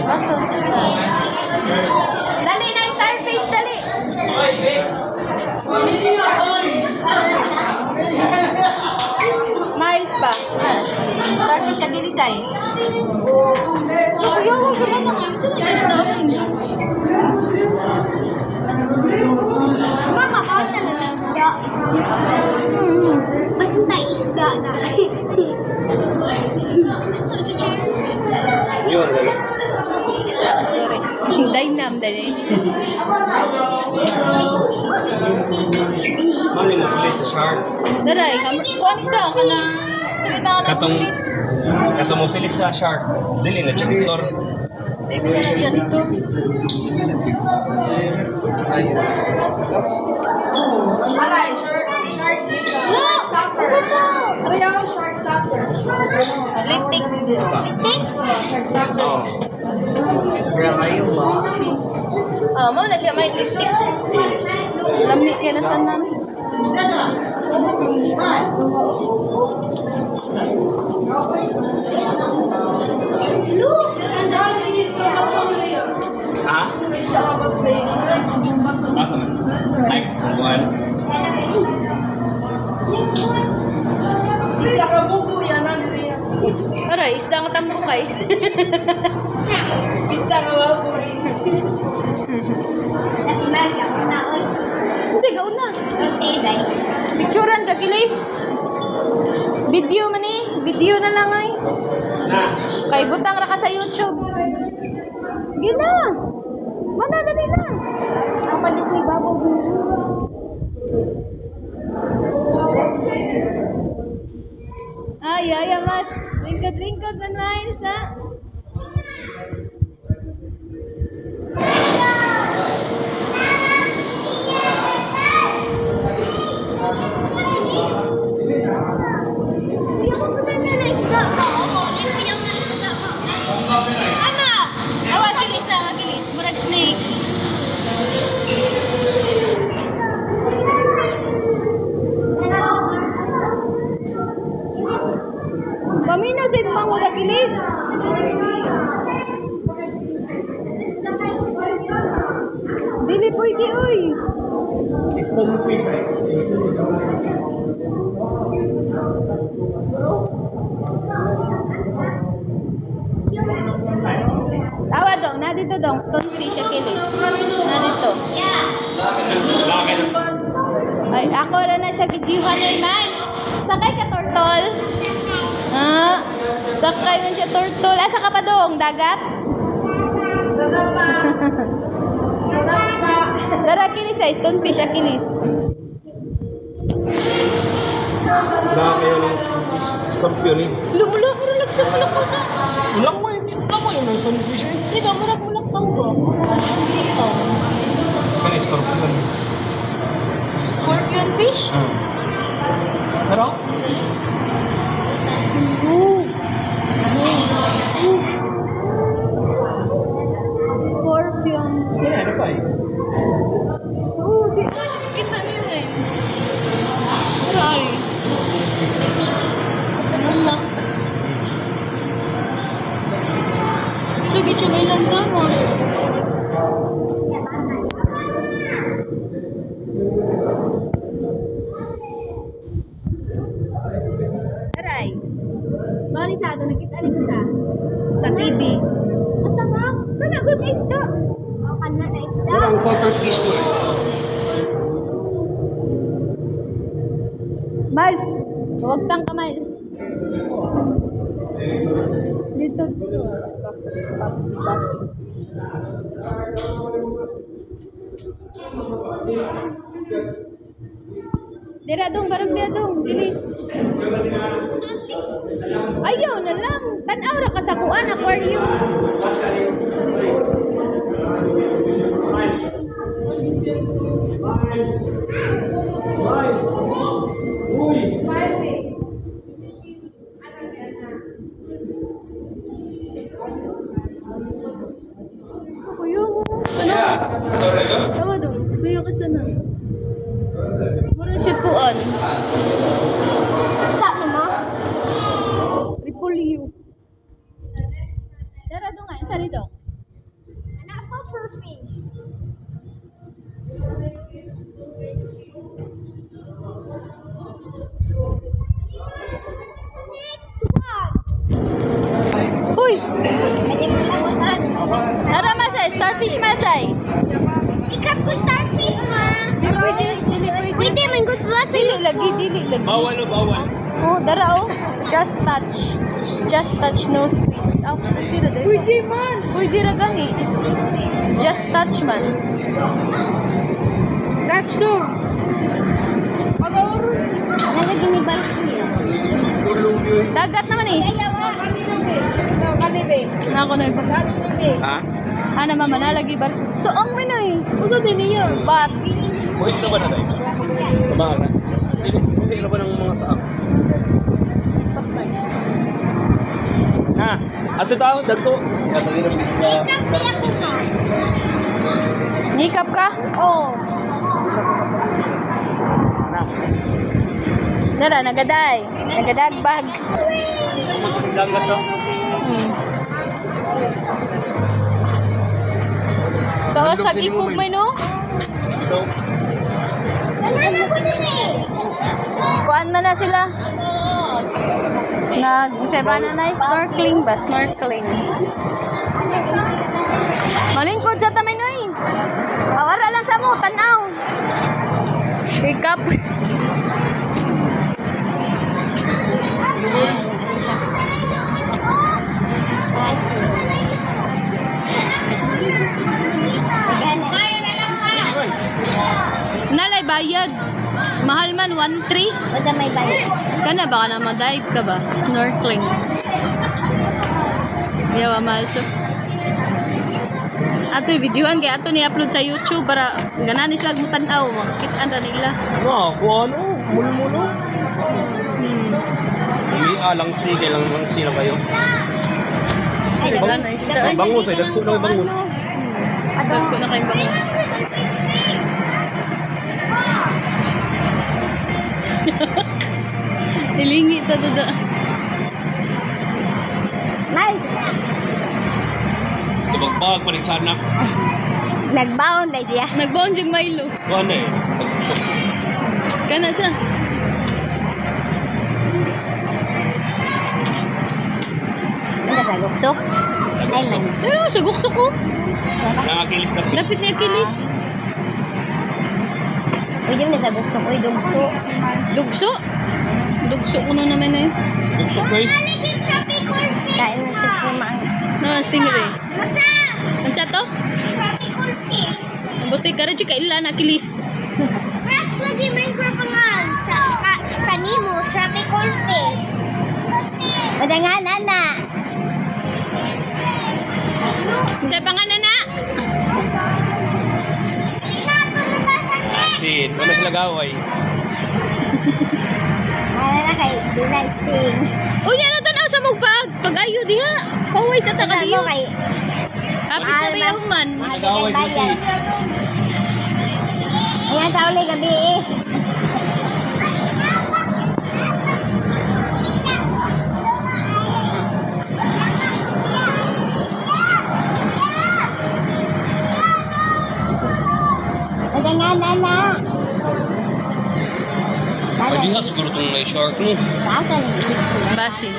Kaso, dali na yung starfish, dali. Miles pa. Starfish ang gilisay. Kuya, wag ko lang ngayon. Sino sa starfish? Makakaon siya ng isda. Basta isda na. Gusto niya, Che. Yun, lalo. Sorry. Dynam, dali. Mali mo pilit sa shark. Daray, kuhan isa ka na. Salita ka na ulit. Katong mo pilit sa shark. Dili na janitor. Baby na siya dito. Liptik. Oo. Mo na siya may liptik. Lami kaya nasan namin. Ha? Asa na? Ay, buwan. Aray, isda nga tambo kay. Isda nga baboy. Kasi gaon na. Picturean ka, Kilis. Video man eh. Video na lang ay. Kay butang ra ka sa YouTube. Gina. Mana dali na. Ako dito may babaw. Ay, mas. Lingkod man Miles, ha? Agilis na, agilis. Murag snake. Paminaw sa mga mong agilis. Dili pwede, uy. Tawa dong, na dito dong. Stonefish agilis. Na dito. Ay, ako na siya gigihan na man. Sakay ka, turtle. Sakay man siya, turtle. Asa ka pa dong? Dagat? Dara, kilis ay. Stonefish, akilis. Wala kayo ng scorpion eh. Lumulak, murag sa mulak ko sa. Ulang mo yun. Ulang mo yun ng stonefish eh. Di ba, murag ko ba? Ito. Kan scorpion. Scorpion fish? Pero? Scorpion. Ano pa eh? Di ba, kita niyo eh. Aray. Ngam. Lagi siya may lansama. Aray. Mali sa ato, nakita ni ko sa TV. Asa ba? Kana good na isda. Kana na isda. Walang puffer fish ko eh. Miles, huwag tang ka, Miles. Dito. Dira dong, barang dia dong, bilis. Ayaw na lang. Tanaw ra ka sa kuan, aquarium. Kuya mo. Ano? Tawa dong. Kuya ka sana. Mura siya kuan. Isda na mo? Repolyo. Dara doon nga, saan ito? Anak ko surfing. Next one. Uy! Pwede mo lamutan. Dara masay, starfish masay. Ikat ko starfish, ma. Di pwede, dili pwede. Pwede man good ba sa Dili lagi, dili lagi. Bawal o bawal? Oh, dara oh. Just touch. Just touch, no squeeze. Oh, pwede ra dahil. Pwede man. Pwede ra gani. Just touch man. Touch ko. Nalagyan ni Barky. Dagat naman eh. Nako na iba. Ha? Ana mama nalagi ba? So ang minoy. Usa din niya. But Pwede na ba na tayo? Tabangan na. Hindi na ba ng mga saak? Ha? Ato tao, dagko. Kasali na pista. nikap ka? Oh. Dara nagaday. Nagadagbag. Dagat sa. Kawasag ikog may no? Ito. Ano ko din eh. Kuan man na sila. Nag-sepa na na snorkeling ba? Snorkeling. Malingkod sa tamay noy. Awara lang sa mo, tanaw. Ikap. Nalay bayad. Mahal man 1.3. Basta may balik. Kana baka na ma-dive ka ba? Snorkeling. Yawa mahal so. Ato videohan kay ato ni upload sa YouTube para gananis lag mo tan-aw, makitaan ra nila. Kung ano, mulo-mulo. Hindi alang si, kailang lang sila kayo. Ay, Diba na isda? Ang bangus ay, dagko na yung bangus. Adob ko na kayong bangus. Ilingi ta duda. nice. Nabagbag pa rin sanak. Nagbaon na siya. Nagbaon jig Milo. Kung ano eh, sagusok. Kana siya. Ano sa luksok? Sagusok. Pero sugok-suk ko. Nangakilis na po. Lapit ni Achilles. Pwede mo sa luksok. Uy, dugso. Dugso. Dugso ko na naman eh. Sagusok ko eh. Kain na siya kumain. No, stingray. Masa! Ansa to? Tropical fish. Buti ka rin chika ila na Achilles. Ras lagi Minecraft pangal sa Nemo, tropical fish. Wala nga, nana. Sa pangalan na. Asin, wala sila gaway. Ano na kay Dynasting. Unya na tanaw sa mugpag. Pag-ayo diha. Paway sa Ano tagaliyo. mo kay Kapit na ba yung man? Nagaway sila si. Ayan, tauli gabi eh. Wala nga, nana. Pwede nga siguro itong may shark no. Saan? Basi.